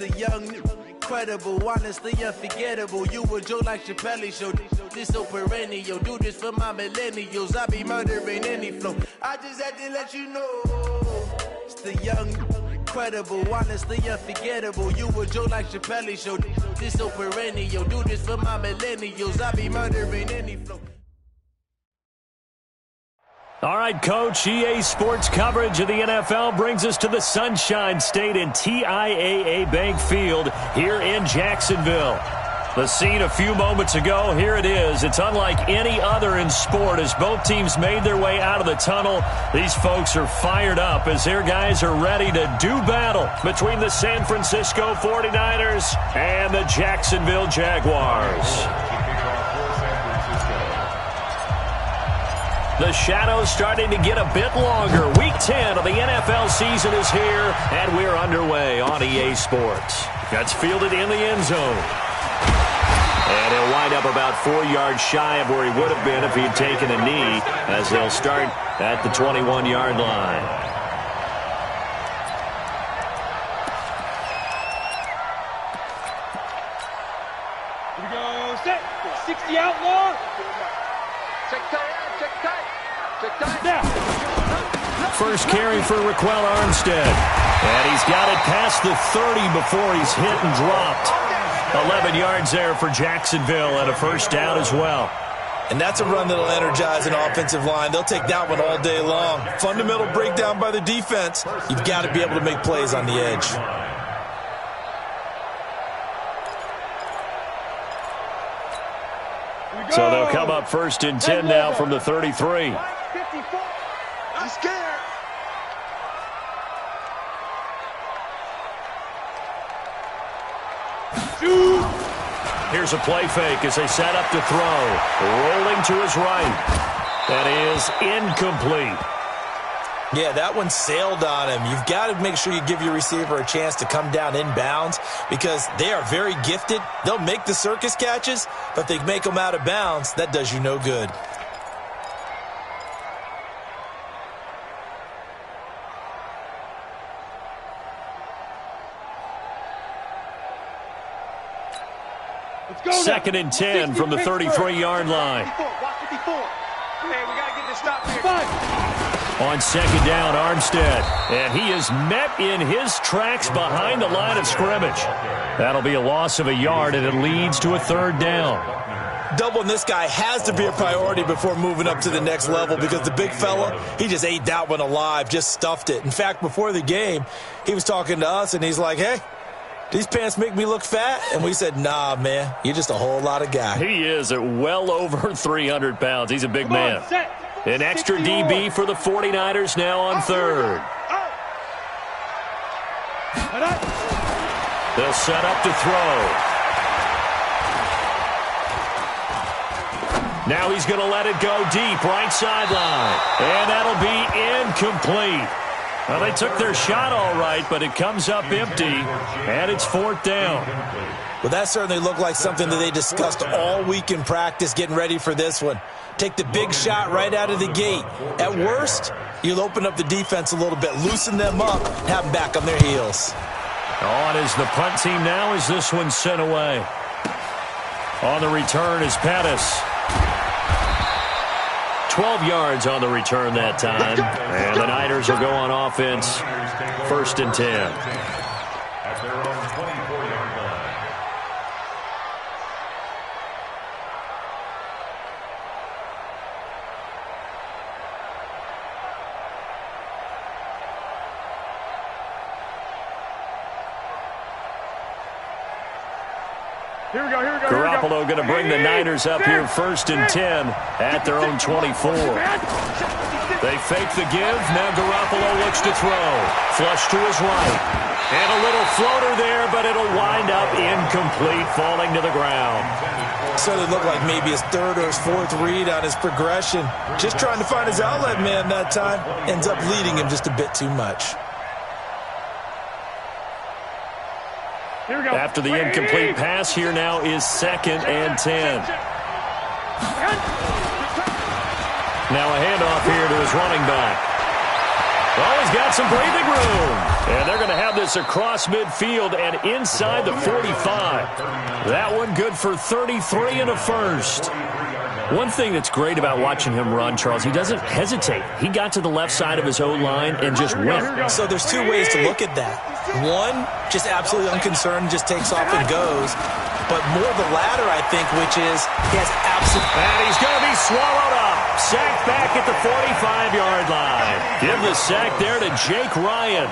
The young, incredible, honestly unforgettable. You a joke like Chappelle Show. This so perennial. Do this for my millennials. I be murdering any flow. I just had to let you know. It's the young, incredible, honestly unforgettable. You a joke like Chappelle Show. This so perennial. Do this for my millennials. I be murdering any flow. All right, Coach, EA Sports coverage of the NFL brings us to the Sunshine State in TIAA Bank Field here in Jacksonville. The scene a few moments ago, here it is. It's unlike any other in sport as both teams made their way out of the tunnel. These folks are fired up as their guys are ready to do battle between the San Francisco 49ers and the Jacksonville Jaguars. The shadow's starting to get a bit longer. Week 10 of the NFL season is here, and we're underway on EA Sports. That's fielded in the end zone. And he'll wind up about 4 yards shy of where he would have been if he'd taken a knee, as they'll start at the 21-yard line. Here we go, set, 60 outlaw. Check tight. First carry for Raquel Armstead. And he's got it past the 30 before he's hit and dropped. 11 yards there for Jacksonville and a first down as well. And that's a run that'll energize an offensive line. They'll take that one all day long. Fundamental breakdown by the defense. You've got to be able to make plays on the edge. So they'll come up first and 10 now from the 33. I'm scared. Here's a play fake as they set up to throw. Rolling to his right. That is incomplete. Yeah, that one sailed on him. You've got to make sure you give your receiver a chance to come down inbounds because they are very gifted. They'll make the circus catches, but if they make them out of bounds, that does you no good. Second and 10 from the 33-yard line. On second down, Armstead. And he is met in his tracks behind the line of scrimmage. That'll be a loss of a yard, and it leads to a third down. Doubling this guy has to be a priority before moving up to the next level because the big fella, he just ate that one alive, just stuffed it. In fact, before the game, he was talking to us, and he's like, hey, these pants make me look fat? And we said, nah, man, you're just a whole lot of guy. He is at well over 300 pounds. He's a big man. An extra DB for the 49ers now on third. They'll set up to throw. Now he's going to let it go deep, right sideline. And that'll be incomplete. Well, they took their shot all right, but it comes up empty, and it's fourth down. Well, that certainly looked like something that they discussed all week in practice getting ready for this one. Take the big shot right out of the gate. At worst, you'll open up the defense a little bit, loosen them up, and have them back on their heels. On is the punt team now as this one's sent away. On the return is Pettis. 12 yards on the return that time. And the Niners will go on offense. First and 10. At their own 24-yard line. Here we go. Garoppolo going to bring the Niners up here first and 10 at their own 24. They fake the give. Now Garoppolo looks to throw. Flush to his right. And a little floater there, but it'll wind up incomplete, falling to the ground. So it looked like maybe his third or his fourth read on his progression. Just trying to find his outlet man that time. Ends up leading him just a bit too much. After the incomplete pass, here now is second and 10. Now a handoff here to his running back. Oh, he's got some breathing room. And they're going to have this across midfield and inside the 45. That one good for 33 and a first. One thing that's great about watching him run, Charles, he doesn't hesitate. He got to the left side of his O-line and just went. So there's two ways to look at that. One, just absolutely unconcerned, just takes off and goes. But more the latter, I think, which is he has absolute... And he's going to be swallowed up. Sacked back at the 45-yard line. Give the sack there to Jake Ryan.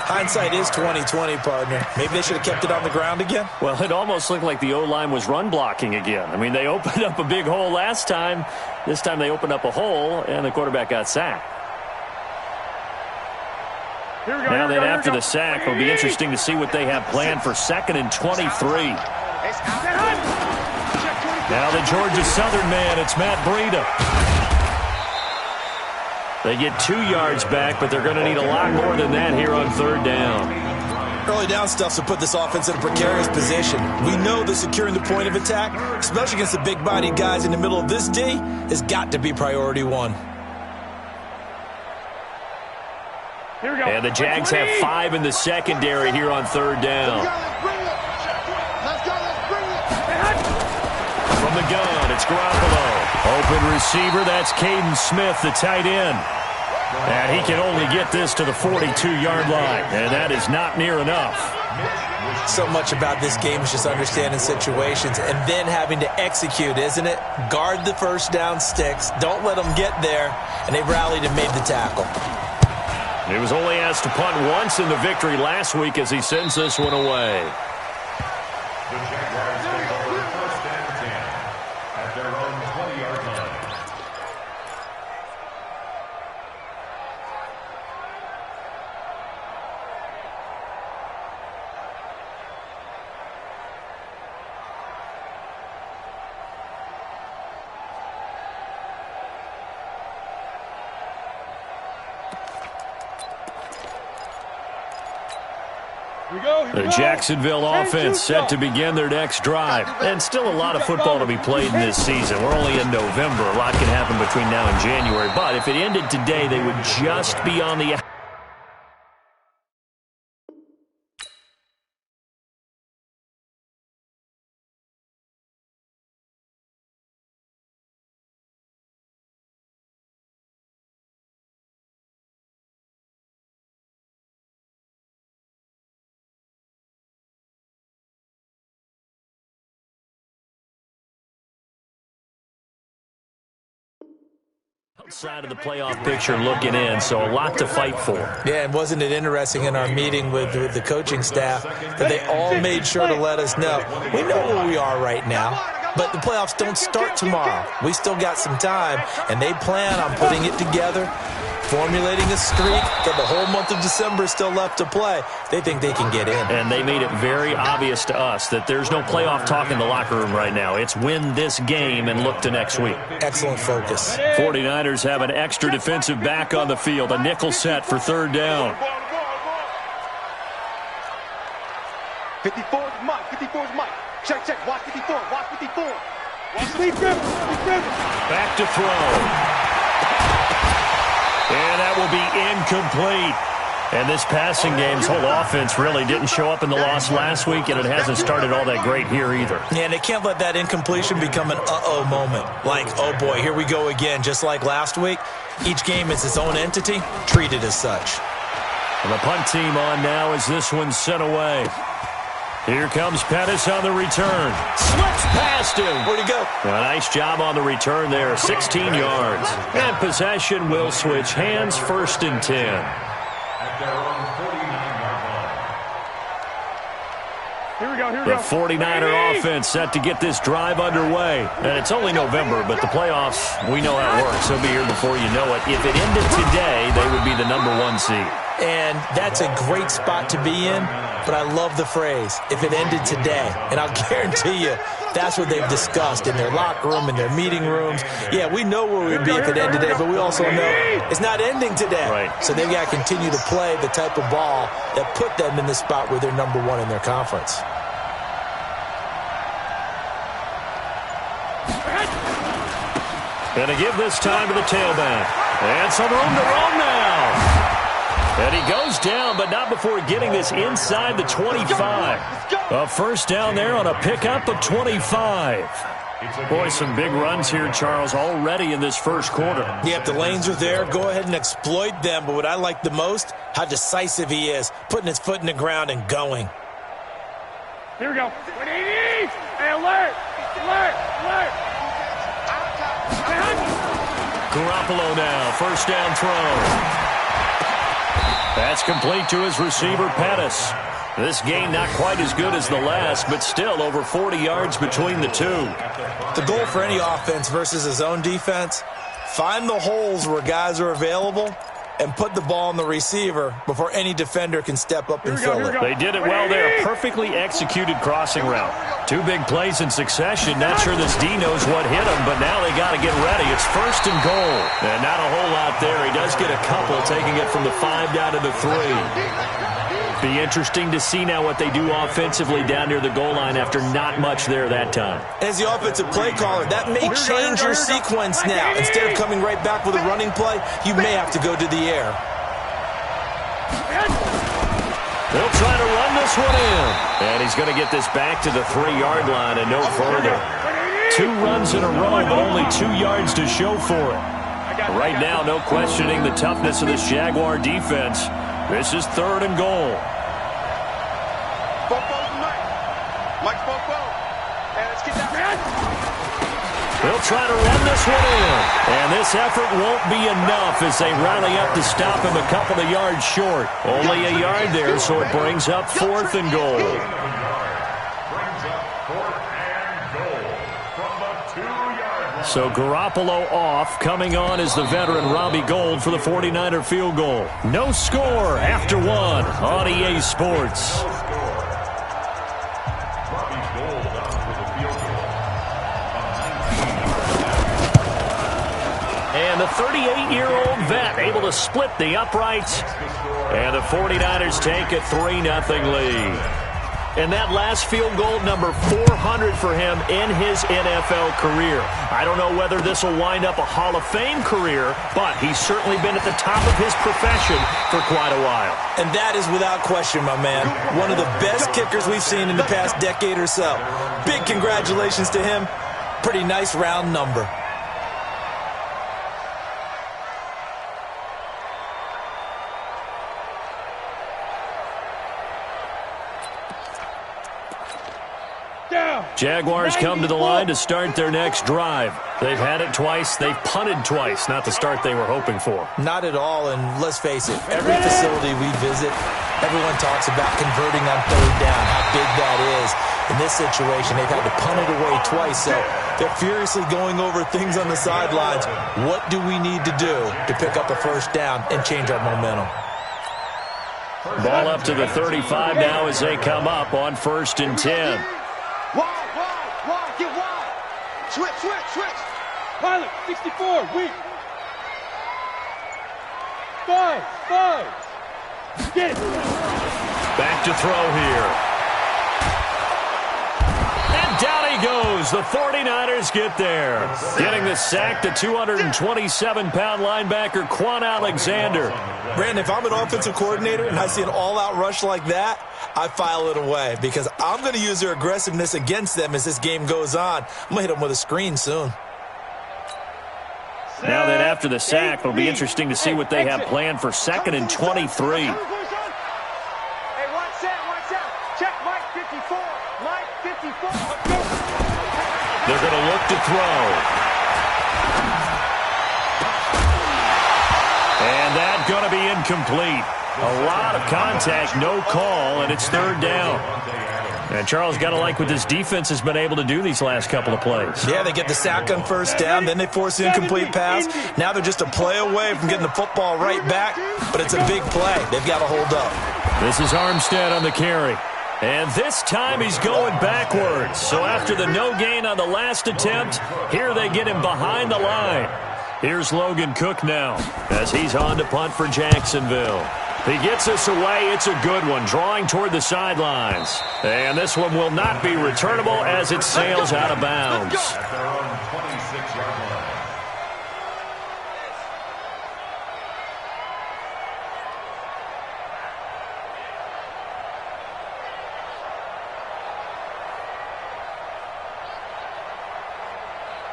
Hindsight is 20/20, partner. Maybe they should have kept it on the ground again. Well, it almost looked like the O-line was run blocking again. I mean, they opened up a big hole last time. This time they opened up a hole, and the quarterback got sacked. Now then, after the sack, it'll be interesting to see what they have planned for 2nd and 23. Now the Georgia Southern man, it's Matt Breida. They get 2 yards back, but they're going to need a lot more than that here on 3rd down. Early down stuff to put this offense in a precarious position. We know that securing the point of attack, especially against the big-bodied guys in the middle of this D, has got to be priority one. Here we go. And the Jags have 5 in the secondary here on 3rd down. From the gun, it's Garoppolo. Open receiver, that's Caden Smith, the tight end. And he can only get this to the 42-yard line, and that is not near enough. So much about this game is just understanding situations and then having to execute, isn't it? Guard the first down sticks, don't let them get there, and they rallied and made the tackle. He was only asked to punt once in the victory last week as he sends this one away. The Jaguars take over 1st and 10 at their own 20-yard line. The Jacksonville offense set to begin their next drive. And still a lot of football to be played in this season. We're only in November. A lot can happen between now and January. But if it ended today, they would just be on the... outside of the playoff picture looking in, so a lot to fight for. Yeah, and wasn't it interesting in our meeting with the coaching staff that they all made sure to let us know, we know where we are right now, but the playoffs don't start tomorrow. We still got some time, and they plan on putting it together, formulating a streak, got the whole month of December still left to play. They think they can get in. And they made it very obvious to us that there's no playoff talk in the locker room right now. It's win this game and look to next week. Excellent focus. 49ers have an extra defensive back on the field, a nickel set for 3rd down. 54 is Mike. 54 is Mike. Check, check. Watch 54. Watch 54. Back to throw. And that will be incomplete. And this passing game's whole offense really didn't show up in the loss last week, and it hasn't started all that great here either. Yeah, and they can't let that incompletion become an uh-oh moment. Like, oh boy, here we go again, just like last week. Each game is its own entity, treated as such. And the punt team on now as this one's sent away. Here comes Pettis on the return. Slips past him. Where'd he go? A nice job on the return there, 16 yards. And possession will switch hands, 1st and 10. At their own 49-yard line. Here we go, here we The go. 49er offense set to get this drive underway. And it's only November, but the playoffs, we know how it works. They'll be here before you know it. If it ended today, they would be the #1 seed. And that's a great spot to be in, but I love the phrase, if it ended today. And I'll guarantee you, that's what they've discussed in their locker room, in their meeting rooms. Yeah, we know where we'd be if it ended today, but we also know it's not ending today. Right. So they've got to continue to play the type of ball that put them in the spot where they're #1 in their conference. Going to give this time to the tailback. And some room to roam now. And he goes down, but not before getting this inside the 25. A first down there on a pickup of 25. Boy, some big runs here, Charles, already in this first quarter. Yeah, if the lanes are there, go ahead and exploit them. But what I like the most, how decisive he is, putting his foot in the ground and going. Here we go. 180! Hey, alert! Alert! Alert! Garoppolo now, first down throw. That's complete to his receiver, Pettis. This game not quite as good as the last, but still over 40 yards between the two. The goal for any offense versus his own defense, find the holes where guys are available and put the ball on the receiver before any defender can step up and fill it. They did it well there. Perfectly executed crossing route. Two big plays in succession. Not sure this D knows what hit him, but now they got to get ready. It's first and goal. And not a whole lot there. He does get a couple, taking it from the 5 down to the 3. Be interesting to see now what they do offensively down near the goal line after not much there that time. As the offensive play caller, that may change your sequence now. Instead of coming right back with a running play, you may have to go to the air. They'll try to run this one in. And he's going to get this back to the 3-yard line and no further. 2 runs in a row, but only 2 yards to show for it. Right now, no questioning the toughness of this Jaguar defense. This is 3rd and goal. Mike Bobo. And let's get that. They'll try to run this one in. And this effort won't be enough as they rally up to stop him a couple of yards short. Only a yard there, so it brings up 4th and goal. So Garoppolo off. Coming on is the veteran Robbie Gould for the 49er field goal. No score after 1 on EA Sports. And the 38-year-old vet able to split the uprights. And the 49ers take a 3-0 lead. And that last field goal, number 400 for him in his NFL career. I don't know whether this will wind up a Hall of Fame career, but he's certainly been at the top of his profession for quite a while. And that is without question, my man. One of the best kickers we've seen in the past decade or so. Big congratulations to him. Pretty nice round number. Jaguars come to the line to start their next drive. They've had it twice. They've punted twice. Not the start they were hoping for. Not at all, and let's face it, every facility we visit, everyone talks about converting on 3rd down, how big that is. In this situation, they've had to punt it away twice, so they're furiously going over things on the sidelines. What do we need to do to pick up a first down and change our momentum? Ball up to the 35 now as they come up on 1st and 10. Wide, get wide. Switch. Pilot, 64, weak. 5. Get it. Back to throw here. And down he goes. The 49ers get there. Getting the sack, the 227-pound linebacker, Quan Alexander. Brandon, if I'm an offensive coordinator and I see an all-out rush like that, I file it away because I'm going to use their aggressiveness against them as this game goes on. I'm going to hit them with a screen soon. Now that after the sack, it'll be interesting to see what they have planned for 2nd and 23. Hey, one set. Check Mike 54. Mike 54. They're going to look to throw. And that's going to be incomplete. A lot of contact, no call, and it's 3rd down. And Charles, got to like what this defense has been able to do these last couple of plays. Yeah, they get the sack on 1st down, then they force the incomplete pass. Now they're just a play away from getting the football right back, but it's a big play. They've got to hold up. This is Armstead on the carry. And this time he's going backwards. So after the no gain on the last attempt, here they get him behind the line. Here's Logan Cook now as he's on to punt for Jacksonville. He gets this away. It's a good one, drawing toward the sidelines. And this one will not be returnable as it sails out of bounds. At their own 26-yard line.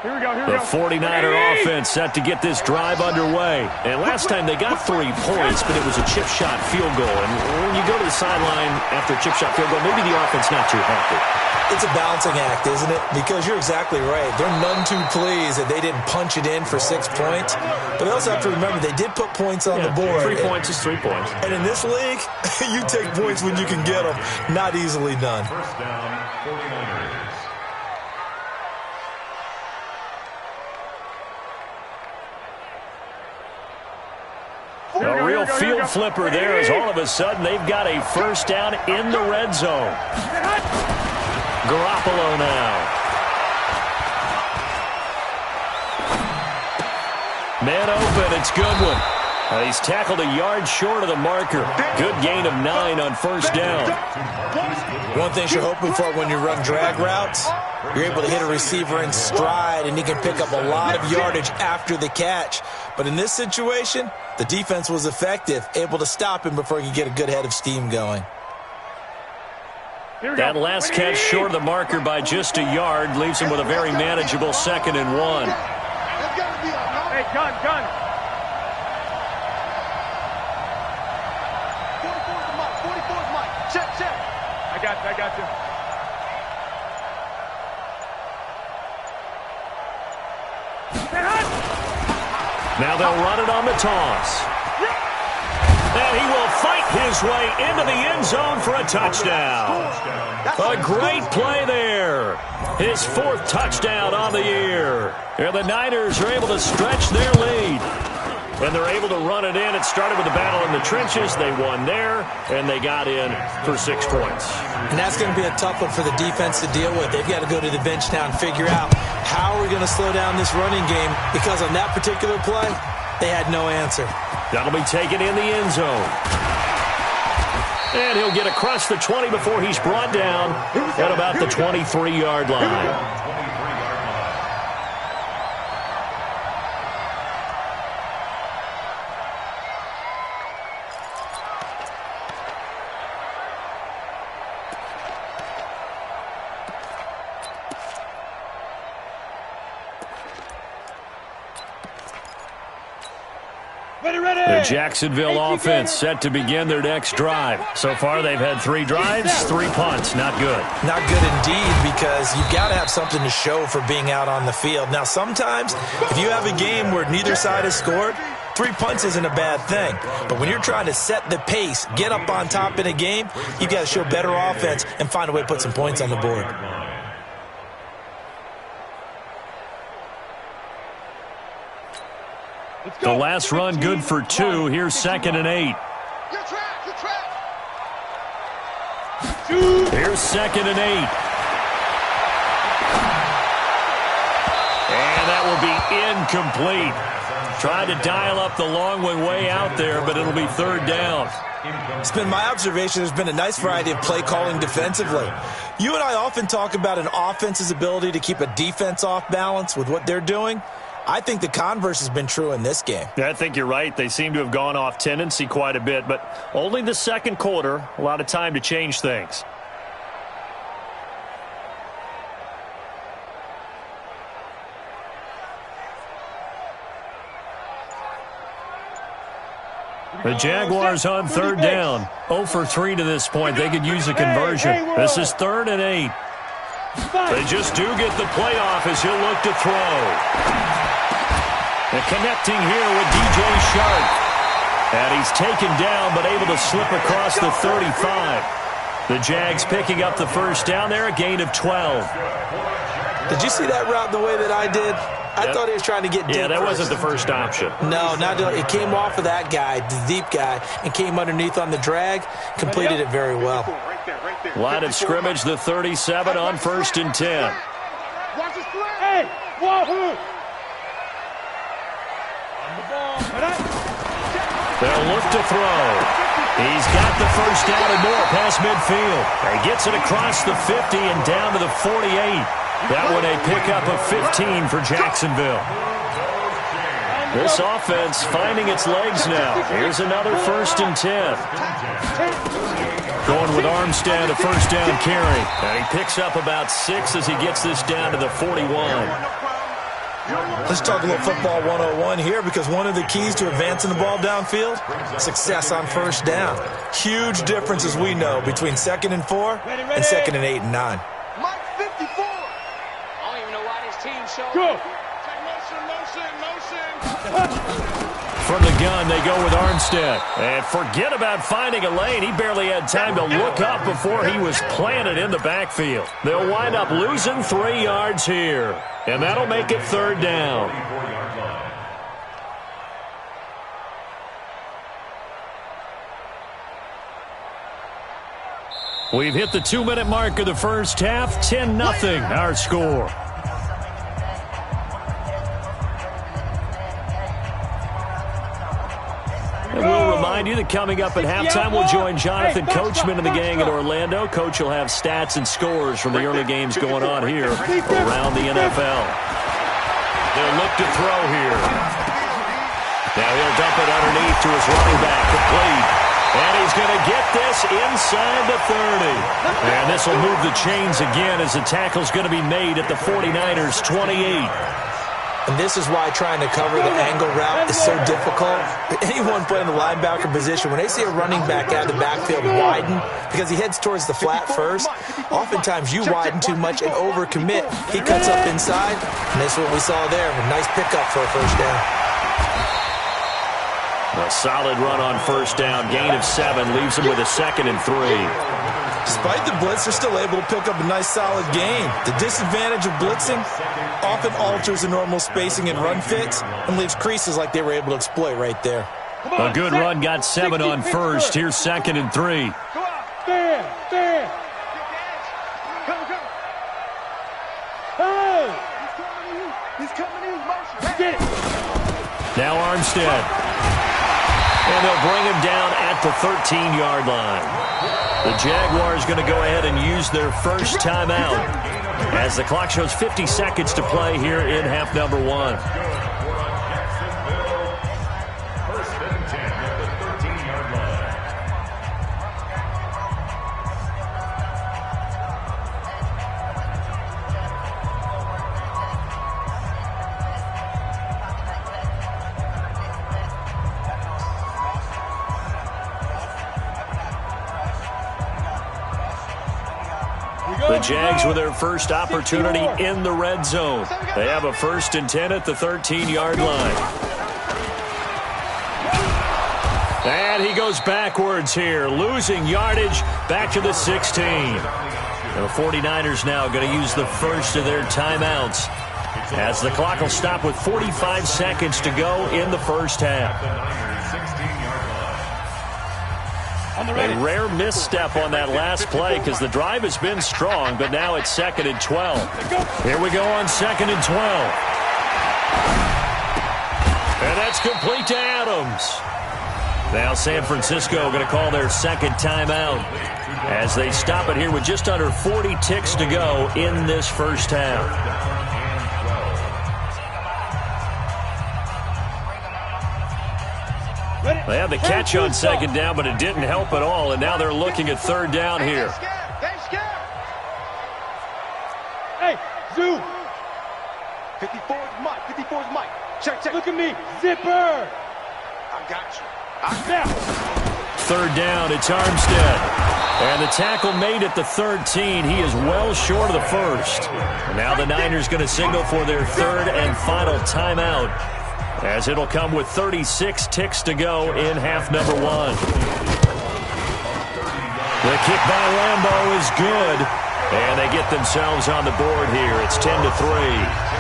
Here we go. The 49er offense set to get this drive underway. And last time they got 3 points, but it was a chip shot field goal. And when you go to the sideline after a chip shot field goal, maybe the offense not too happy. It's a balancing act, isn't it? Because you're exactly right. They're none too pleased that they didn't punch it in for 6 points. But they also have to remember they did put points on the board. 3 points is 3 points. And in this league, you take points when you can get them. Not easily done. First down, 49ers. A real field flipper there as all of a sudden they've got a first down in the red zone. Garoppolo now. Man open, it's Goodwin. He's tackled a yard short of the marker. Good gain of 9 on first down. One thing you're hoping for when you run drag routes, you're able to hit a receiver in stride and he can pick up a lot of yardage after the catch. But in this situation, the defense was effective, able to stop him before he could get a good head of steam going. That last catch short of the marker by just a yard leaves him with a very manageable 2nd and 1. Hey, gun. 44's Mike. Check. I got you. Now they'll run it on the toss. And he will fight his way into the end zone for a touchdown. A great play there. His 4th touchdown on the year. And the Niners are able to stretch their lead. And they're able to run it in. It started with a battle in the trenches. They won there, and they got in for 6 points. And that's going to be a tough one for the defense to deal with. They've got to go to the bench now and figure out how are we going to slow down this running game, because on that particular play, they had no answer. That'll be taken in the end zone. And he'll get across the 20 before he's brought down at about the 23-yard line. The Jacksonville offense set to begin their next drive. So far, they've had 3 drives, 3 punts. Not good. Not good indeed, because you've got to have something to show for being out on the field. Now, sometimes, if you have a game where neither side has scored, 3 punts isn't a bad thing. But when you're trying to set the pace, get up on top in a game, you've got to show better offense and find a way to put some points on the board. The last run good for 2. Here's 2nd and 8. Here's 2nd and 8. And that will be incomplete. Tried to dial up the long one way out there, but it'll be 3rd down. It's been my observation there's been a nice variety of play calling defensively. You and I often talk about an offense's ability to keep a defense off balance with what they're doing. I think the converse has been true in this game. Yeah, I think you're right. They seem to have gone off tendency quite a bit, but only the 2nd quarter, a lot of time to change things. The Jaguars on 3rd down. 0 for 3 to this point. They could use a conversion. This is 3rd and 8. They just do get the playoff as he'll look to throw. And connecting here with DJ Shark. And he's taken down but able to slip across the 35. The Jags picking up the first down there, a gain of 12. Did you see that route the way that I did? I thought he was trying to get deep. Yeah, that wasn't the first option. No, it came off of that guy, the deep guy, and came underneath on the drag, completed it very well. Line of scrimmage, the 37 on 1st and 10. Hey, wahoo! They'll look to throw. He's got the first down and more past midfield. He gets it across the 50 and down to the 48. That one a pickup of 15 for Jacksonville. This offense finding its legs now. Here's another 1st and 10. Going with Armstead, a first down carry. And he picks up about 6 as he gets this down to the 41. Let's talk a little football 101 here, because one of the keys to advancing the ball downfield, success on first down. Huge difference, as we know, between 2nd and 4 and 2nd and 8 and 9. Mike 54. I don't even know why this team showed. Go. From the gun, they go with Armstead. And forget about finding a lane. He barely had time to look up before he was planted in the backfield. They'll wind up losing 3 yards here. And that'll make it 3rd down. We've hit the 2-minute mark of the first half. 10-0 our score. And we'll remind you that coming up at halftime, we'll join Jonathan Coachman and the gang in Orlando. Coach will have stats and scores from the early games going on here around the NFL. They'll look to throw here. Now he'll dump it underneath to his running back, complete. And he's going to get this inside the 30. And this will move the chains again as the tackle's going to be made at the 49ers' 28. And this is why trying to cover the angle route is so difficult. Anyone playing the linebacker position, when they see a running back out of the backfield widen, because he heads towards the flat first, oftentimes you widen too much and overcommit. He cuts up inside, and that's what we saw there. A nice pickup for a first down. A solid run on first down. Gain of 7 leaves him with a 2nd and 3. Despite the blitz, they're still able to pick up a nice solid gain. The disadvantage of blitzing often alters the normal spacing and run fits and leaves creases like they were able to exploit right there. A good run, got 7 on first. Here's 2nd and 3. Go out. Stand. Go. Hey! He's coming in motion. Get it. Now Armstead. And they'll bring him down at the 13-yard line. The Jaguars going to go ahead and use their first timeout as the clock shows 50 seconds to play here in half number 1. First and 10 at the 13-yard line. The Jags with their first opportunity in the red zone. They have a 1st and 10 at the 13-yard line. And he goes backwards here, losing yardage back to the 16. The 49ers now going to use the first of their timeouts as the clock will stop with 45 seconds to go in the first half. A rare misstep on that last play because the drive has been strong, but now it's 2nd and 12. Here we go on 2nd and 12. And that's complete to Adams. Now San Francisco going to call their 2nd timeout as they stop it here with just under 40 ticks to go in this first half. They had the catch on 2nd down, but it didn't help at all, and now they're looking at 3rd down here. Hey, Zoo. 54's Mike. 54's Mike. Check. Look at me. Zipper. I got you. Now. 3rd down, it's Armstead. And the tackle made at the 13. He is well short of the first. And now the Niners going to signal for their 3rd and final timeout, as it'll come with 36 ticks to go in half number 1. The kick by Lambeau is good, and they get themselves on the board here. It's 10-3.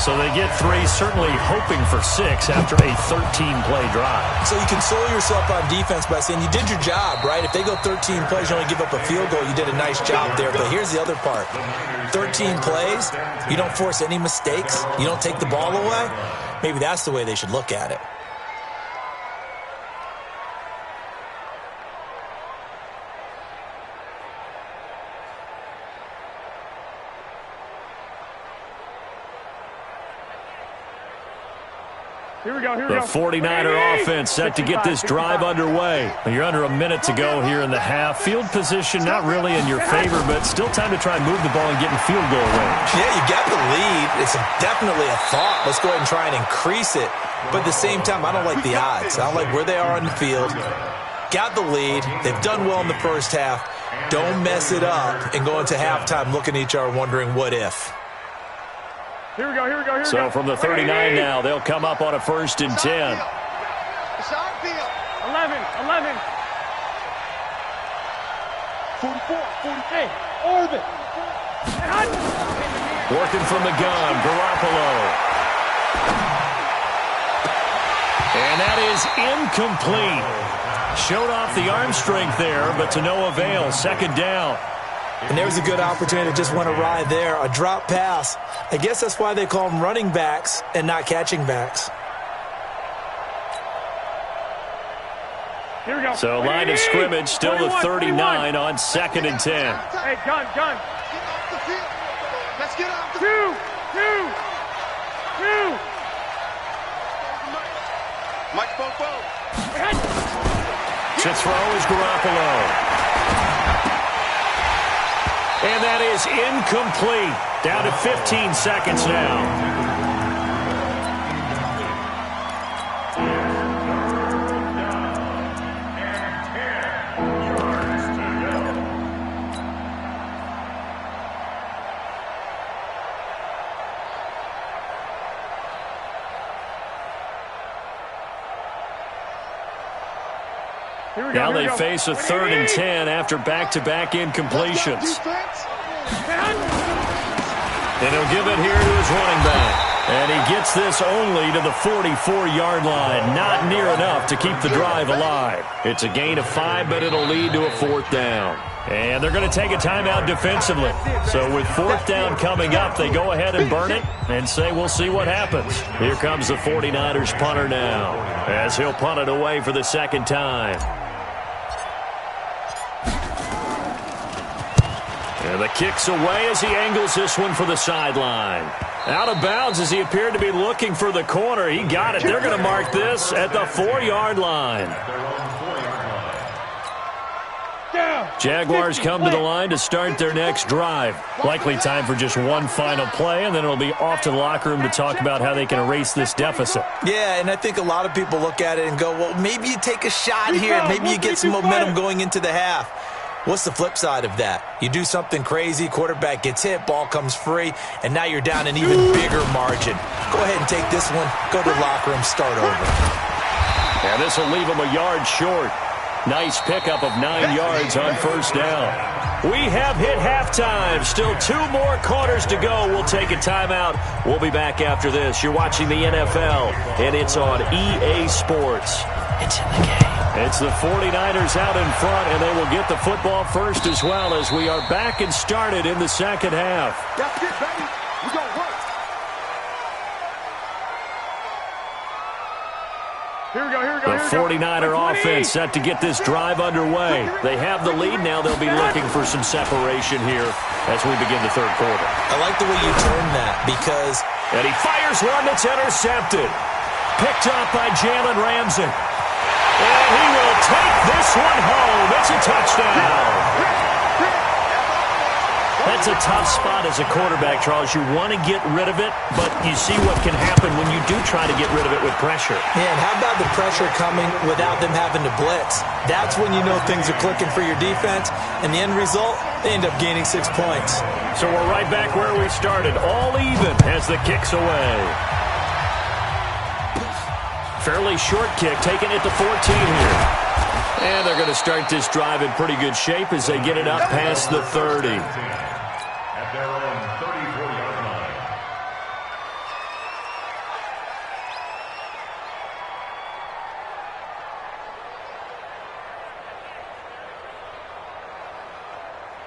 So they get 3, certainly hoping for 6 after a 13-play drive. So you console yourself on defense by saying you did your job, right? If they go 13 plays, you only give up a field goal, you did a nice job there. But here's the other part. 13 plays, you don't force any mistakes, you don't take the ball away. Maybe that's the way they should look at it. Here we go. The 49er offense set to get this drive underway. You're under a minute to go here in the half. Field position not really in your favor, but still time to try and move the ball and get in field goal range. Yeah, you got the lead. It's definitely a thought. Let's go ahead and try and increase it. But at the same time, I don't like the odds. I don't like where they are on the field. Got the lead. They've done well in the first half. Don't mess it up and go into halftime looking at each other wondering what if. Here we go. So from the 39 now, they'll come up on a 1st and 10. 11. Hey, Orbit. Working from the gun, Garoppolo. And that is incomplete. Showed off the arm strength there, but to no avail. 2nd down. And there was a good opportunity to just want to ride there. A drop pass. I guess that's why they call them running backs and not catching backs. Here we go. So line of scrimmage, still the 39 on 2nd and 10. Hey, gun. Let's get off the Two. Mike Bobo. To throw is Garoppolo. And that is incomplete. Down to 15 seconds now. Now they face a 3rd and 10 after back-to-back incompletions. And he'll give it here to his running back. And he gets this only to the 44-yard line. Not near enough to keep the drive alive. It's a gain of 5, but it'll lead to a 4th down. And they're going to take a timeout defensively. So with 4th down coming up, they go ahead and burn it and say we'll see what happens. Here comes the 49ers punter now, as he'll punt it away for the 2nd time. And the kick's away as he angles this one for the sideline. Out of bounds as he appeared to be looking for the corner. He got it. They're going to mark this at the 4-yard line. Jaguars come to the line to start their next drive. Likely time for just one final play, and then it'll be off to the locker room to talk about how they can erase this deficit. Yeah, and I think a lot of people look at it and go, well, maybe you take a shot here. Maybe you get some momentum going into the half. What's the flip side of that? You do something crazy, quarterback gets hit, ball comes free, and now you're down an even bigger margin. Go ahead and take this one, go to the locker room, start over. And this will leave him a yard short. Nice pickup of 9 yards on 1st down. We have hit halftime. Still 2 more quarters to go. We'll take a timeout. We'll be back after this. You're watching the NFL, and it's on EA Sports. It's in the game. It's the 49ers out in front, and they will get the football first as well as we are back and started in the 2nd half. That's it, baby. We gonna work. Here we go. The 49er offense set to get this drive underway. They have the lead now. They'll be looking for some separation here as we begin the 3rd quarter. I like the way you turn that because... And he fires one that's intercepted. Picked up by Jalen Ramsey. And he will take this one home. It's a touchdown. That's a tough spot as a quarterback, Charles. You want to get rid of it, but you see what can happen when you do try to get rid of it with pressure. Yeah, and how about the pressure coming without them having to blitz? That's when you know things are clicking for your defense, and the end result, they end up gaining 6 points. So we're right back where we started, all even as the kick's away. Fairly short kick, taking it to 14 here. And they're going to start this drive in pretty good shape as they get it up past the 30. At their own 34-yard line.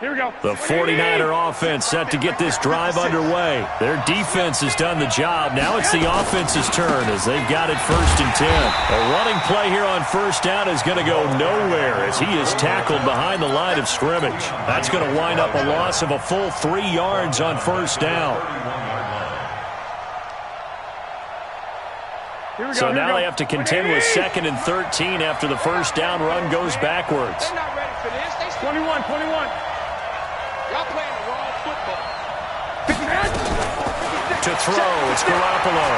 Here we go. The 49er offense set to get this drive underway. Their defense has done the job. Now it's the offense's turn as they've got it 1st and 10. A running play here on 1st down is going to go nowhere as he is tackled behind the line of scrimmage. That's going to wind up a loss of a full 3 yards on 1st down. So now they have to contend with 2nd and 13 after the first down run goes backwards. They're not ready for this. 21, 21. Y'all playing the wrong football. To throw, it's Garoppolo.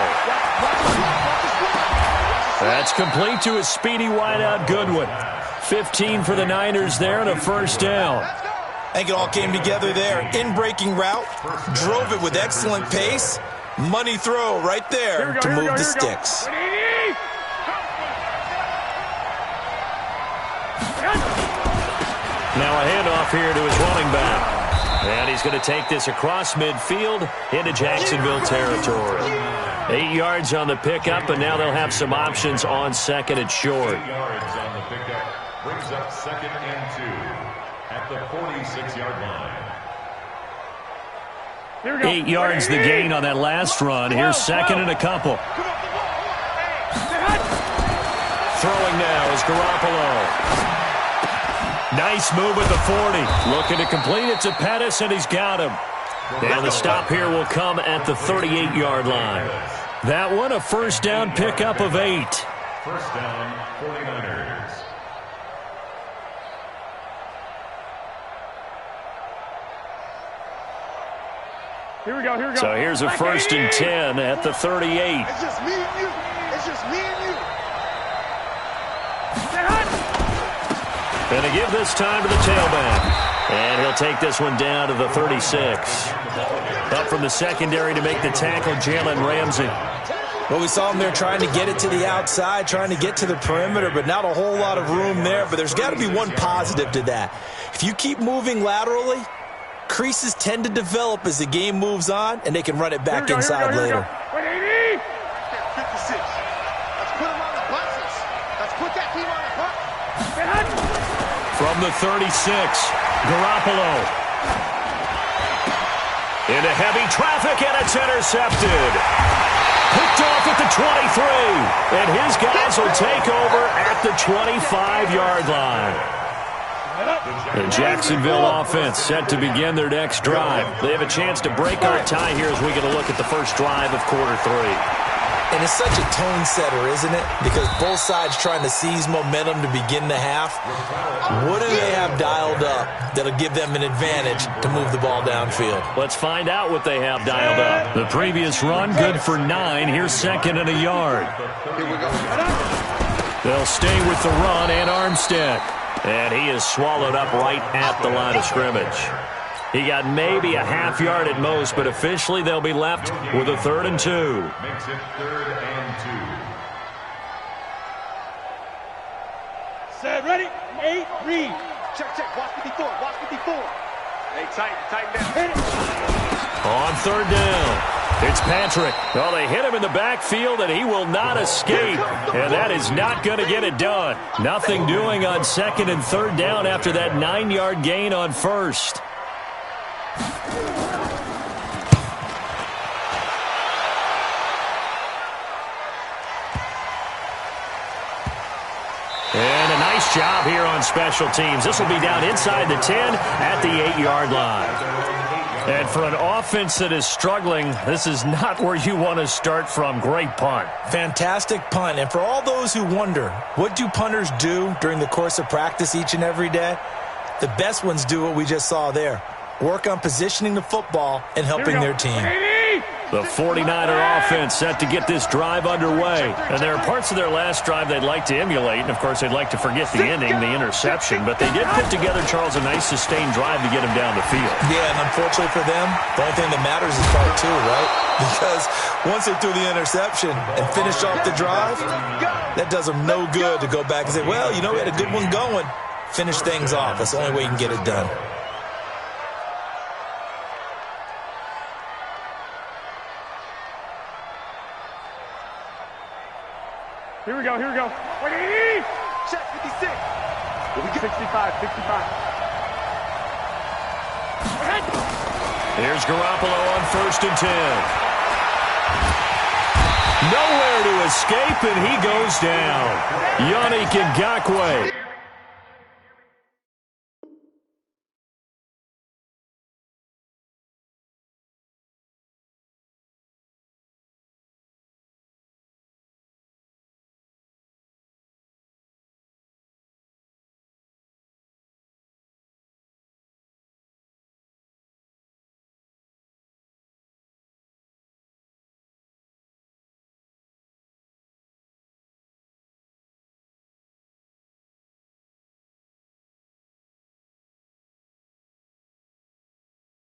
That's complete to a speedy wideout Goodwin. 15 for the Niners there and a first down. I think it all came together there. In-breaking route, drove it with excellent pace. Money throw right there to move the sticks. Now a handoff here to his running back. And he's going to take this across midfield into Jacksonville territory. 8 yards on the pickup, and now they'll have some options on 2nd and short. 8 yards on the pickup brings up 2nd and 2 at the 46-yard line. 8 yards the gain on that last run. Here's 2nd and a couple. Throwing now is Garoppolo. Nice move at the 40. Looking to complete it to Pettis, and he's got him. And the stop here will come at the 38-yard line. That one a first down pickup of 8. First down, 49ers. Here we go. So here's a 1st and 10 at the 38. It's just me and you. It's just me and you. Going to give this time to the tailback. And he'll take this one down to the 36. Up from the secondary to make the tackle, Jalen Ramsey. Well, we saw him there trying to get it to the outside, trying to get to the perimeter, but not a whole lot of room there. But there's got to be one positive to that. If you keep moving laterally, creases tend to develop as the game moves on, and they can run it back inside later. 56. Let's put him on the buses. Let's put that team on the bus. From the 36, Garoppolo. Into heavy traffic, and it's intercepted. Picked off at the 23. And his guys will take over at the 25-yard line. The Jacksonville offense set to begin their next drive. They have a chance to break our tie here as we get a look at the first drive of quarter 3. And it's such a tone setter, isn't it? Because both sides trying to seize momentum to begin the half. What do they have dialed up that'll give them an advantage to move the ball downfield? Let's find out what they have dialed up. The previous run, good for 9. Here's 2nd and a yard. They'll stay with the run and Armstead. And he is swallowed up right at the line of scrimmage. He got maybe a half yard at most, but officially they'll be left with a 3rd and 2. Makes it 3rd and 2. Set, ready, 8, read. Check. Watch 54. Watch 54. Hey, tighten down. On 3rd down, it's Patrick. Well, they hit him in the backfield, and he will not escape. And that is not going to get it done. Nothing doing on 2nd and 3rd down after that 9-yard gain on 1st. And a nice job here on special teams. This will be down inside the 10 at the 8-yard line. And for an offense that is struggling, this is not where you want to start from. Great punt. Fantastic punt. And for all those who wonder, what do punters do during the course of practice each and every day? The best ones do what we just saw there. Work on positioning the football and helping their team. The 49er offense set to get this drive underway. And there are parts of their last drive they'd like to emulate. And, of course, they'd like to forget the ending, the interception. But they did put together, Charles, a nice sustained drive to get him down the field. Yeah, and unfortunately for them, the only thing that matters is part 2, right? Because once they threw the interception and finished off the drive, that does them no good to go back and say, well, you know, we had a good one going. Finish things off. That's the only way you can get it done. Here we go. Check 56. 65. Here's Garoppolo on 1st and 10. Nowhere to escape, and he goes down. Yannick Ngakoue.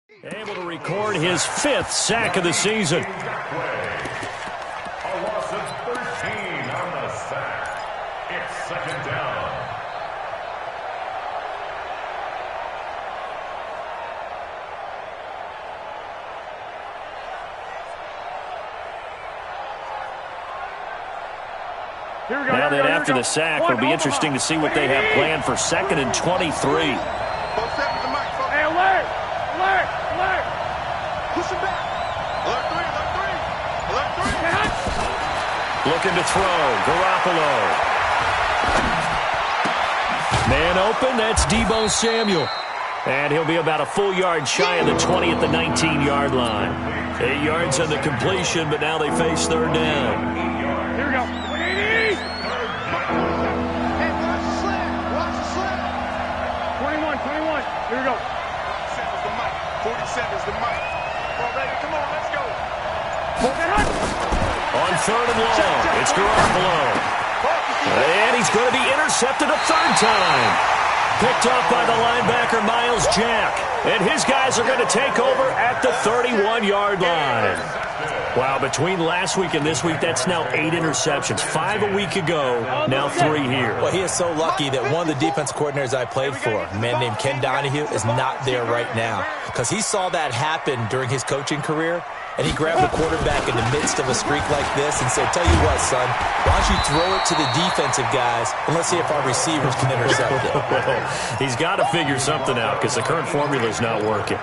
Able to record his 5th sack of the season. A loss of 13 on the sack. It's second down. Now then, after the sack, it'll be interesting to see what they have planned for 2nd and 23. Hey, alert! Alert! Alert! Push him back. Alert 3, alert 3. Alert 3. Looking to throw, Garoppolo. Man open, that's Deebo Samuel. And he'll be about a full yard shy of the 20 at the 19-yard line. 8 yards on the completion, but now they face 3rd down. Here we go. 180! Hey, watch the slant. Watch the slant. 21. Here we go. 47's the mic. 47's the mic. All ready? Come on, let's go. On 3rd and long, it's Garoppolo. And he's going to be intercepted a 3rd time. Picked off by the linebacker, Miles Jack. And his guys are going to take over at the 31-yard line. Wow, between last week and this week, that's now 8 interceptions. 5 a week ago, now 3 here. Well, he is so lucky that one of the defense coordinators I played for, a man named Ken Donahue, is not there right now. Because he saw that happen during his coaching career, and he grabbed the quarterback in the midst of a streak like this and said, tell you what, son, why don't you throw it to the defensive guys, and let's see if our receivers can intercept it. Well, he's got to figure something out because the current formula is not working.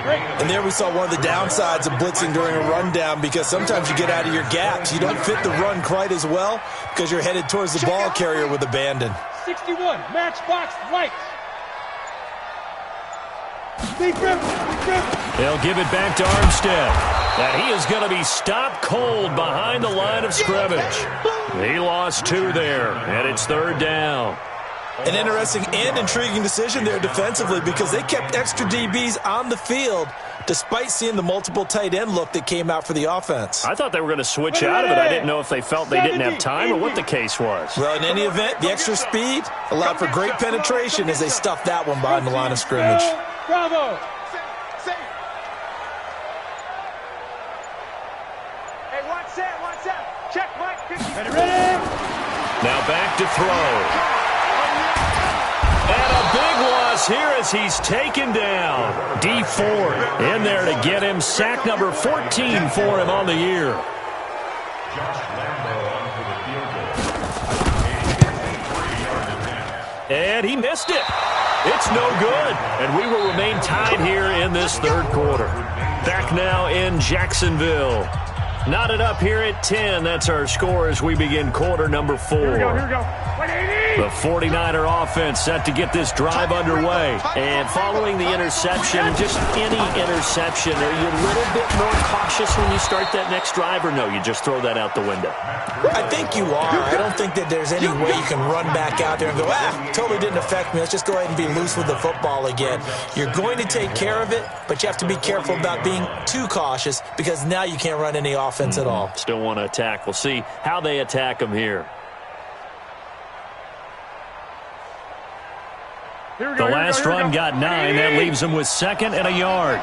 And there we saw one of the downsides of blitzing during a rundown, because sometimes you get out of your gaps. You don't fit the run quite as well because you're headed towards the ball carrier with abandon. 61, matchbox lights. Big grip. They'll give it back to Armstead. And he is going to be stopped cold behind the line of scrimmage. He lost 2 there, and it's 3rd down. An interesting and intriguing decision there defensively, because they kept extra DBs on the field despite seeing the multiple tight end look that came out for the offense. I thought they were going to switch out of it. I didn't know if they felt they didn't have time or what the case was. Well, in any event, the extra speed allowed for great penetration as they stuffed that one behind the line of scrimmage. Bravo. Hey, one set. Check, Mike. Ready? Now back to throw. And a big loss here as he's taken down. D Ford in there to get him sack number 14 for him on the year. And he missed it. It's no good. And we will remain tied here in this 3rd quarter. Back now in Jacksonville. Knotted up here at 10. That's our score as we begin quarter number 4. Here we go. 180! The 49er offense set to get this drive underway. And following the interception, just any interception, are you a little bit more cautious when you start that next drive, or no, you just throw that out the window? I think you are. I don't think that there's any way you can run back out there and go, totally didn't affect me. Let's just go ahead and be loose with the football again. You're going to take care of it, but you have to be careful about being too cautious, because now you can't run any offense at all. Still want to attack. We'll see how they attack them here. The last run got 9. That leaves them with 2nd and a yard.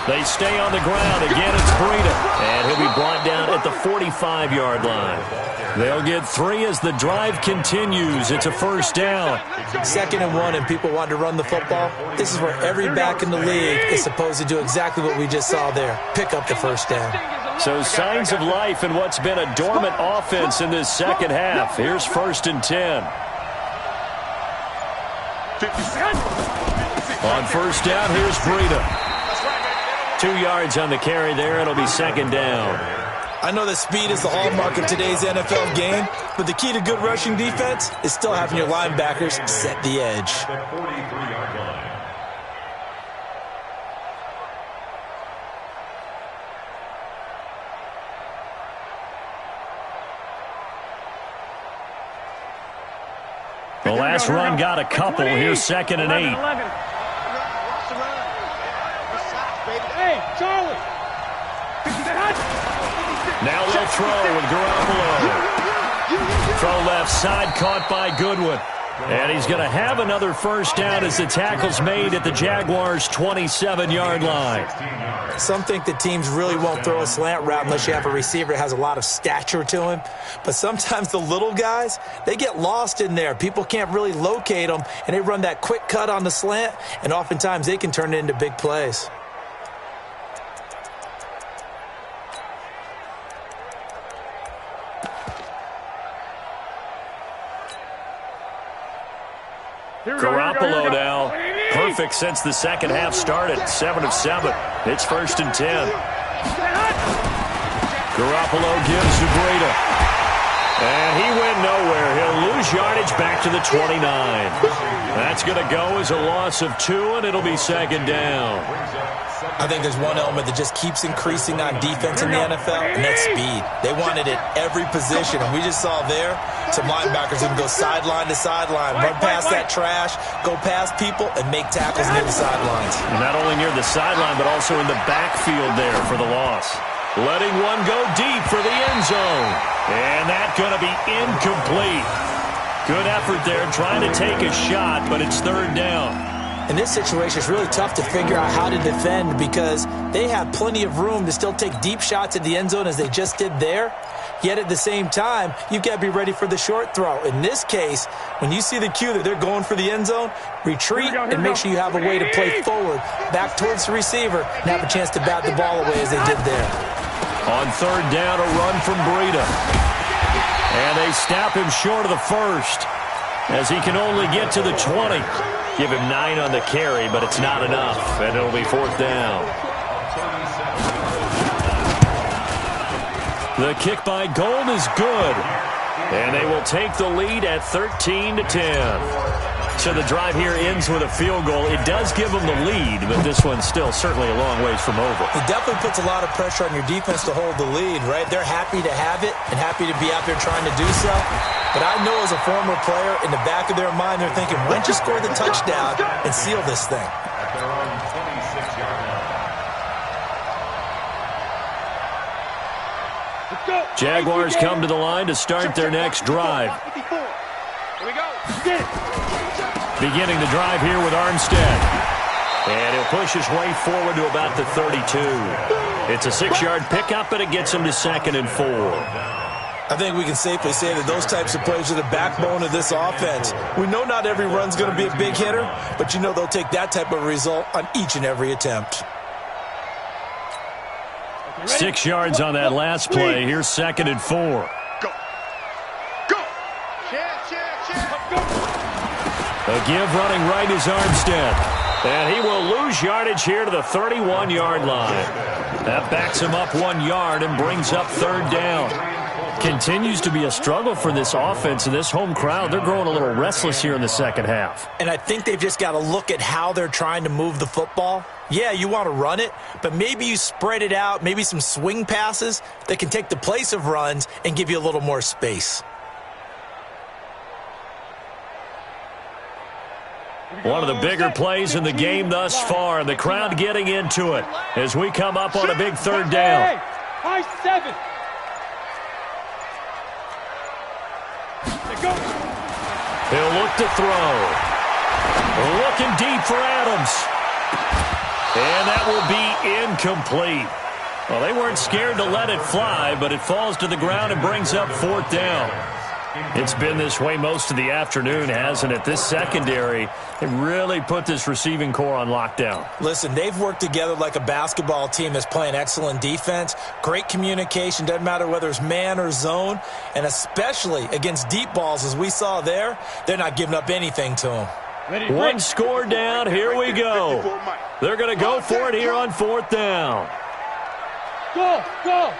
They stay on the ground. Again, it's Breida. And he'll be brought down at the 45-yard line. They'll get 3 as the drive continues. It's a 1st down. 2nd and 1, and people want to run the football. This is where every back in the league is supposed to do exactly what we just saw there. Pick up the 1st down. So signs of life in what's been a dormant offense in this 2nd half. Here's 1st and 10. On 1st down, here's Breida. 2 yards on the carry there. It'll be 2nd down. I know that speed is the hallmark of today's NFL game, but the key to good rushing defense is still having your linebackers set the edge. The last run got a couple. Here's 2nd and 8. Hey, Charlie. Now they'll throw with Garoppolo. Throw left side, caught by Goodwin. And he's going to have another first down as the tackle's made at the Jaguars' 27-yard line. Some think that teams really won't throw a slant route unless you have a receiver that has a lot of stature to him. But sometimes the little guys, they get lost in there. People can't really locate them, and they run that quick cut on the slant, and oftentimes they can turn it into big plays. Garoppolo now, perfect since the second half started. 7 of 7. It's 1st and 10. Garoppolo gives to Breida. And he went nowhere. He'll lose yardage back to the 29. That's going to go as a loss of 2, and it'll be 2nd down. I think there's one element that just keeps increasing on defense in the NFL, and that's speed. They want it at every position, and we just saw there some linebackers who can go sideline to sideline, run past that trash, go past people, and make tackles near the sidelines. Not only near the sideline, but also in the backfield there for the loss. Letting one go deep for the end zone. And that's going to be incomplete. Good effort there trying to take a shot, but it's 3rd down. In this situation, it's really tough to figure out how to defend because they have plenty of room to still take deep shots at the end zone as they just did there. Yet at the same time, you've got to be ready for the short throw. In this case, when you see the cue that they're going for the end zone, retreat and make sure you have a way to play forward, back towards the receiver, and have a chance to bat the ball away as they did there. On 3rd down, a run from Breida. And they snap him short of the first as he can only get to the 20. Give him 9 on the carry, but it's not enough, and it'll be 4th down. The kick by Gold is good, and they will take the lead at 13-10. So the drive here ends with a field goal. It does give them the lead, but this one's still certainly a long ways from over. It definitely puts a lot of pressure on your defense to hold the lead, right? They're happy to have it and happy to be out there trying to do so. But I know as a former player, in the back of their mind, they're thinking, why don't you score the touchdown and seal this thing? At their own 26-yard line. Jaguars come to the line to start their next drive. Here we go. Beginning the drive here with Armstead. And he'll push his way forward to about the 32. It's a 6-yard pickup, and it gets him to 2nd and 4. I think we can safely say that those types of plays are the backbone of this offense. We know not every run's going to be a big hitter, but you know they'll take that type of result on each and every attempt. 6 yards on that last play. Here's 2nd and 4. Go. Go. A give running right is Armstead. And he will lose yardage here to the 31-yard line. That backs him up 1 yard and brings up 3rd down. Continues to be a struggle for this offense and this home crowd. They're growing a little restless here in the second half. And I think they've just got to look at how they're trying to move the football. Yeah, you want to run it, but maybe you spread it out, maybe some swing passes that can take the place of runs and give you a little more space. One of the bigger plays in the game thus far, and the crowd getting into it as we come up on a big 3rd down. High 7. He'll look to throw. Looking deep for Adams. And that will be incomplete. Well, they weren't scared to let it fly, but it falls to the ground and brings up 4th down. It's been this way most of the afternoon, hasn't it? This secondary, it really put this receiving core on lockdown. Listen, they've worked together like a basketball team that's playing excellent defense. Great communication, doesn't matter whether it's man or zone. And especially against deep balls, as we saw there, they're not giving up anything to them. One score down, here we go. They're going to go for it here on 4th down. Go, go.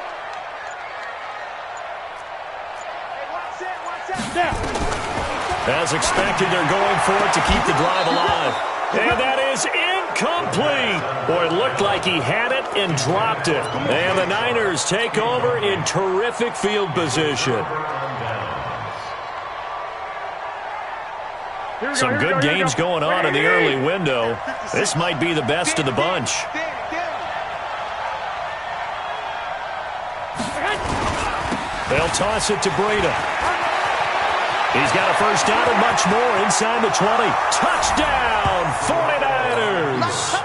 As expected, they're going for it to keep the drive alive. And that is incomplete. Boy, it looked like he had it and dropped it. And the Niners take over in terrific field position. Some good games going on in the early window. This might be the best of the bunch. They'll toss it to Breida. He's got a first down and much more inside the 20. Touchdown, 49ers!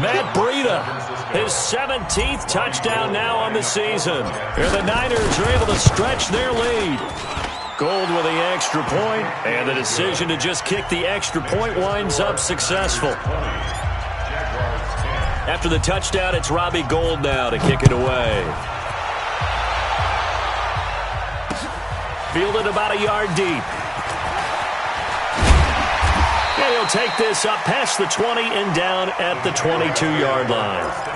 Matt Breida, his 17th touchdown now on the season. And the Niners are able to stretch their lead. Gold with the extra point, and the decision to just kick the extra point winds up successful. After the touchdown, it's Robbie Gould now to kick it away. Fielded about a yard deep. And he'll take this up past the 20 and down at the 22-yard line.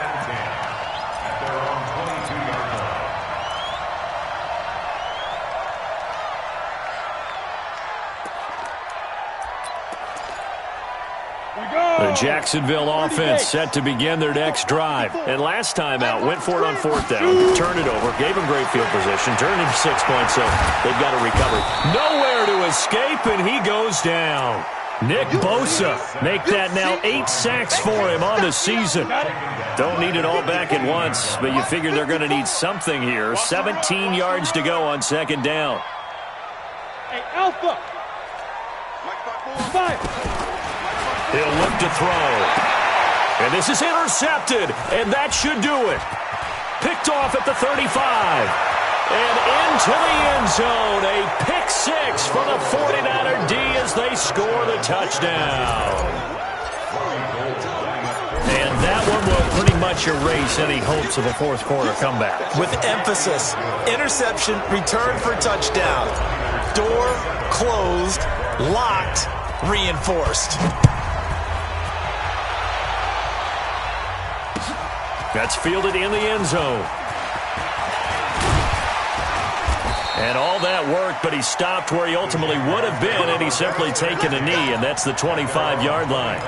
The Jacksonville offense set to begin their next drive. And last time out, went for it on fourth down, turned it over, gave them great field position, turned it into 6 points, so they've got to recover. Nowhere to escape, and he goes down. Nick Bosa make that now 8 sacks for him on the season. Don't need it all back at once, but you figure they're going to need something here. 17 yards to go on second down. Hey, Alpha. Five. He'll look to throw. And this is intercepted, and that should do it. Picked off at the 35. And into the end zone, a pick six for the 49er D as they score the touchdown. And that one will pretty much erase any hopes of a fourth quarter comeback. With emphasis, interception, return for touchdown. Door closed, locked, reinforced. That's fielded in the end zone. And all that worked, but he stopped where he ultimately would have been, and he's simply taken a knee, and that's the 25-yard line.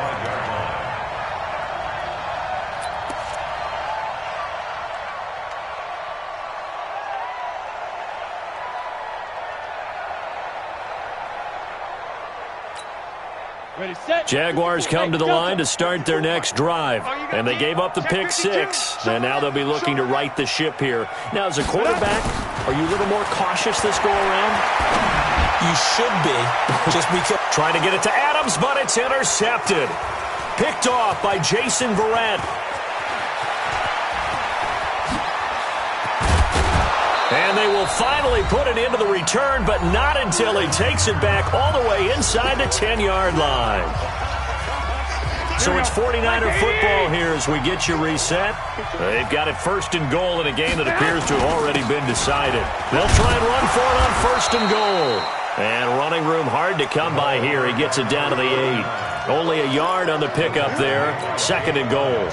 Jaguars come to the line to start their next drive, and they gave up the pick six, and now they'll be looking to right the ship here. Now, as a quarterback, are you a little more cautious this go-around? You should be. Just because. Trying to get it to Adams, but it's intercepted. Picked off by Jason Verrett. And they will finally put it into the return, but not until he takes it back all the way inside the 10-yard line. So it's 49er football here as we get you reset. They've got it first and goal in a game that appears to have already been decided. They'll try and run for it on first and goal. And running room hard to come by here. He gets it down to the 8. Only a yard on the pickup there. Second and goal.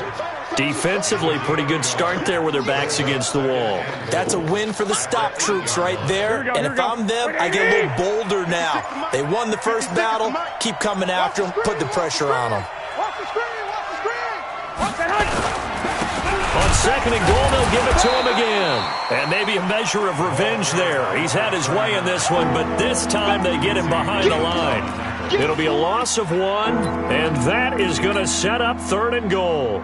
Defensively, pretty good start there with their backs against the wall. That's a win for the stop troops right there. And if I'm them, I get a little bolder now. They won the first battle. Keep coming after them. Put the pressure on them. On second and goal, they'll give it to him again. And maybe a measure of revenge there. He's had his way in this one, but this time they get him behind the line. It'll be a loss of 1, and that is going to set up third and goal.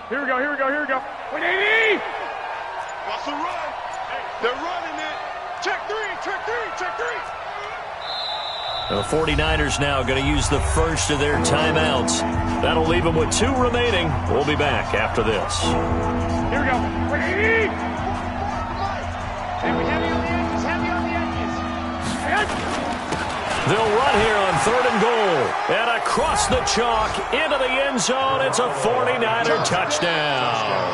Here we go, here we go, here we go. 180! Watch the run. They're running it. Check three, check three, check three. The 49ers now going to use the first of their timeouts. That'll leave them with 2 remaining. We'll be back after this. Here we go. 180! And we heavy on the edges, heavy on the edges. They'll run here on third and goal. And across the chalk, into the end zone, it's a 49er touchdown.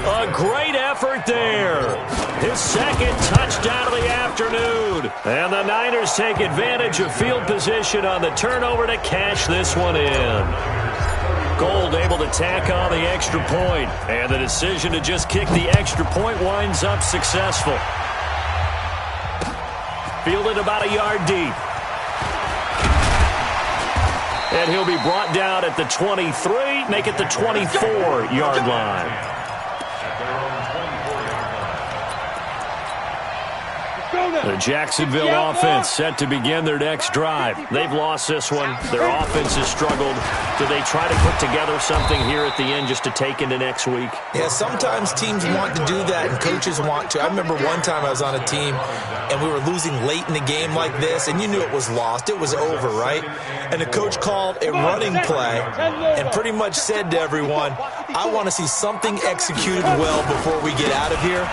A great effort there. His second touchdown of the afternoon. And the Niners take advantage of field position on the turnover to cash this one in. Gould able to tack on the extra point. And the decision to just kick the extra point winds up successful. Fielded about a yard deep. And he'll be brought down at the 23, make it the 24-yard line. The Jacksonville offense set to begin their next drive. They've lost this one. Their offense has struggled. Do they try to put together something here at the end just to take into next week? Yeah, sometimes teams want to do that and coaches want to. I remember one time I was on a team and we were losing late in the game like this, and you knew it was lost. It was over, right? And the coach called a running play and pretty much said to everyone, I want to see something executed well before we get out of here.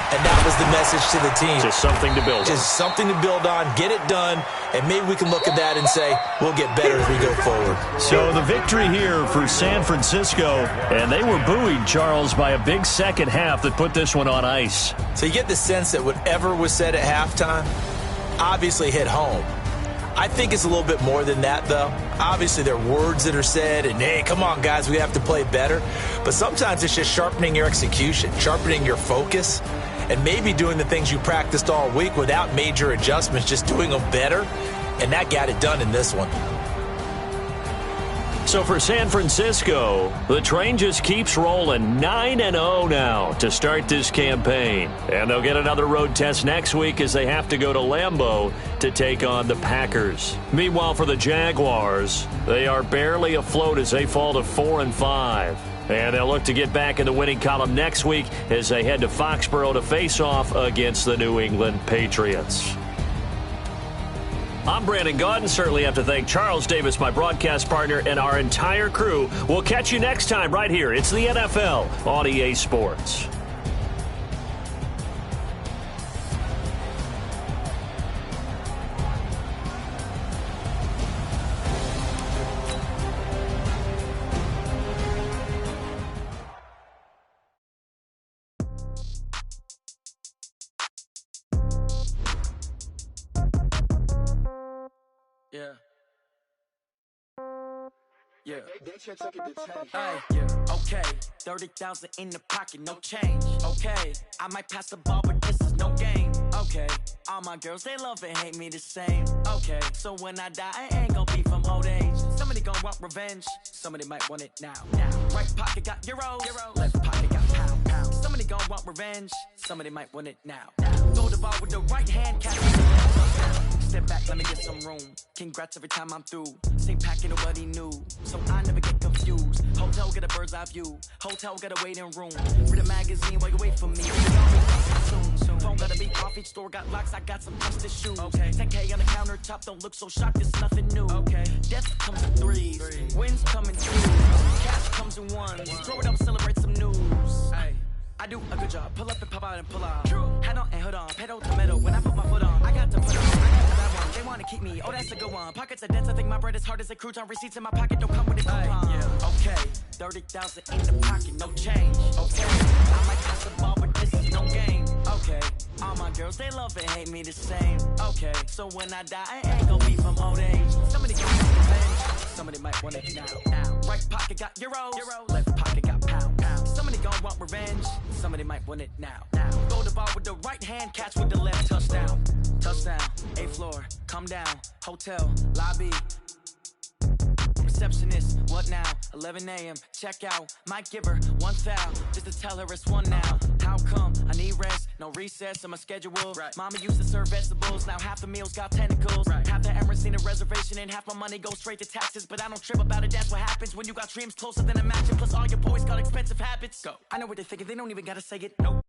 And that was the message to the team. Just something to build on. Just something to build on, get it done, and maybe we can look at that and say, we'll get better as we go forward. So the victory here for San Francisco, and they were buoyed, Charles, by a big second half that put this one on ice. So you get the sense that whatever was said at halftime obviously hit home. I think it's a little bit more than that, though. Obviously, there are words that are said, and, hey, come on, guys, we have to play better. But sometimes it's just sharpening your execution, sharpening your focus, and maybe doing the things you practiced all week without major adjustments, just doing them better. And that got it done in this one. So for San Francisco, the train just keeps rolling 9-0 now to start this campaign. And they'll get another road test next week as they have to go to Lambeau to take on the Packers. Meanwhile, for the Jaguars, they are barely afloat as they fall to 4-5. And they'll look to get back in the winning column next week as they head to Foxborough to face off against the New England Patriots. I'm Brandon Gaudin. Certainly have to thank Charles Davis, my broadcast partner, and our entire crew. We'll catch you next time right here. It's the NFL on EA Sports. Yeah. Okay. 30,000 in the pocket, no change. Okay. I might pass the ball, but this is no game. Okay. All my girls, they love and hate me the same. Okay. So when I die, I ain't gonna be from old age. Somebody gonna want revenge. Somebody might want it now. Right pocket got euros. Left pocket got pound. Somebody gonna want revenge. Somebody might want it now. Throw the ball with the right hand, catch it. Step back, let me get some room. Congrats every time I'm through. Same packing, nobody knew, so I never get confused. Hotel, get a bird's eye view. Hotel, get a waiting room. Read a magazine while you wait for me. Soon. Phone gotta be off, each store got locks, I got some trusted shoes. Okay. 10K on the countertop, don't look so shocked, it's nothing new. Okay. Death comes in threes, wins come in twos, cash comes in ones. Throw it up, celebrate some news. Ay. I do a good job, pull up and pop out and pull out. Hat on and hood on, pedal to metal. When I put my foot on, I got to put on. I got that one, they wanna keep me, oh that's a good one. Pockets are dense, I think my bread is hard as a crouton. Receipts in my pocket don't come with a coupon. Okay, 30,000 in the pocket, no change. Okay, I might pass the ball, but this is no game. Okay, all my girls, they love and hate me the same. Okay, so when I die, I ain't gonna be from old age. Somebody got revenge, somebody might want it now. Right pocket got euros, left pocket got pound. Somebody gon' want revenge, somebody might want it now. Throw the ball with the right hand, catch with the left, touchdown. Touchdown, 8th floor, come down, hotel, lobby. Receptionist, what now? 11 a.m., check out. Might give her one foul, just to tell her it's one now. How come? I need rest, no recess in my schedule. Right. Mama used to serve vegetables, now half the meals got tentacles. Right. Half the Emirates need a reservation and half my money goes straight to taxes. But I don't trip about it, that's what happens when you got dreams closer than a match. And plus all your boys got expensive habits. Go. I know what they're thinking, they don't even gotta say it. Nope.